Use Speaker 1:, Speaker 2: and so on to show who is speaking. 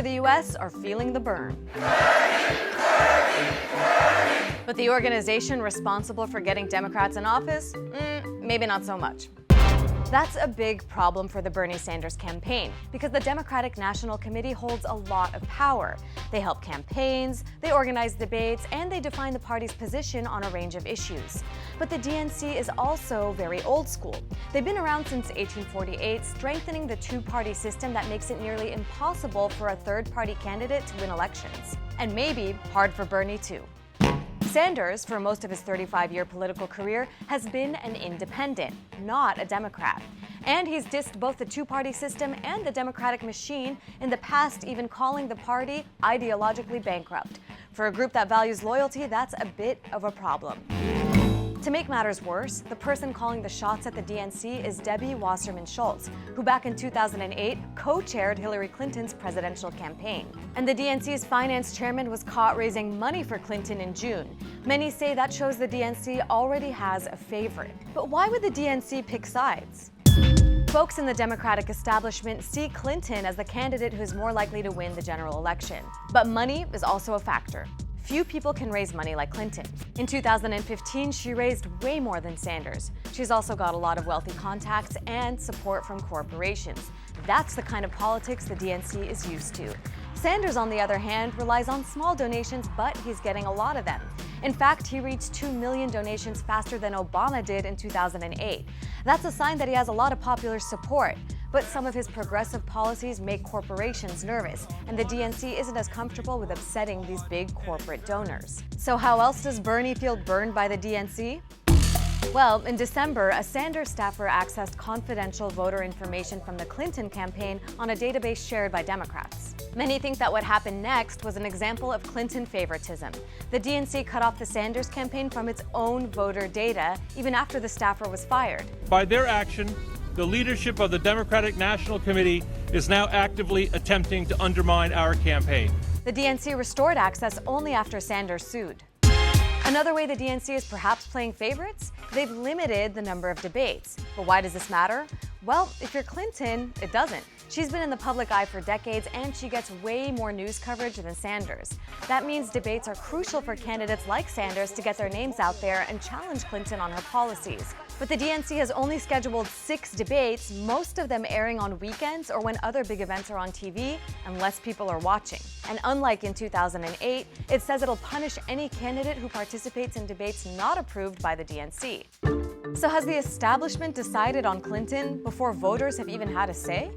Speaker 1: over the U.S. are feeling the burn. But the organization responsible for getting Democrats in office? Maybe not so much. That's a big problem for the Bernie Sanders campaign because the Democratic National Committee holds a lot of power. They help campaigns, they organize debates, and they define the party's position on a range of issues. But the DNC is also very old school. They've been around since 1848, strengthening the two-party system that makes it nearly impossible for a third-party candidate to win elections. And maybe hard for Bernie too. Sanders, for most of his 35-year political career, has been an independent, not a Democrat. And he's dissed both the two-party system and the Democratic machine, in the past even calling the party ideologically bankrupt. For a group that values loyalty, that's a bit of a problem. To make matters worse, the person calling the shots at the DNC is Debbie Wasserman Schultz, who back in 2008 co-chaired Hillary Clinton's presidential campaign. And the DNC's finance chairman was caught raising money for Clinton in June. Many say that shows the DNC already has a favorite. But why would the DNC pick sides? Folks in the Democratic establishment see Clinton as the candidate who's more likely to win the general election. But money is also a factor. Few people can raise money like Clinton. In 2015, she raised way more than Sanders. She's also got a lot of wealthy contacts and support from corporations. That's the kind of politics the DNC is used to. Sanders, on the other hand, relies on small donations, but he's getting a lot of them. In fact, he reached 2 million donations faster than Obama did in 2008. That's a sign that he has a lot of popular support. But some of his progressive policies make corporations nervous, and the DNC isn't as comfortable with upsetting these big corporate donors. So how else does Bernie feel burned by the DNC? Well, in December, a Sanders staffer accessed confidential voter information from the Clinton campaign on a database shared by Democrats. Many think that what happened next was an example of Clinton favoritism. The DNC cut off the Sanders campaign from its own voter data, even after the staffer was fired.
Speaker 2: By their action, the leadership of the Democratic National Committee is now actively attempting to undermine our campaign.
Speaker 1: The DNC restored access only after Sanders sued. Another way the DNC is perhaps playing favorites? They've limited the number of debates. But why does this matter? Well, if you're Clinton, it doesn't. She's been in the public eye for decades, and she gets way more news coverage than Sanders. That means debates are crucial for candidates like Sanders to get their names out there and challenge Clinton on her policies. But the DNC has only scheduled 6 debates, most of them airing on weekends or when other big events are on TV and less people are watching. And unlike in 2008, it says it'll punish any candidate who participates in debates not approved by the DNC. So has the establishment decided on Clinton before voters have even had a say?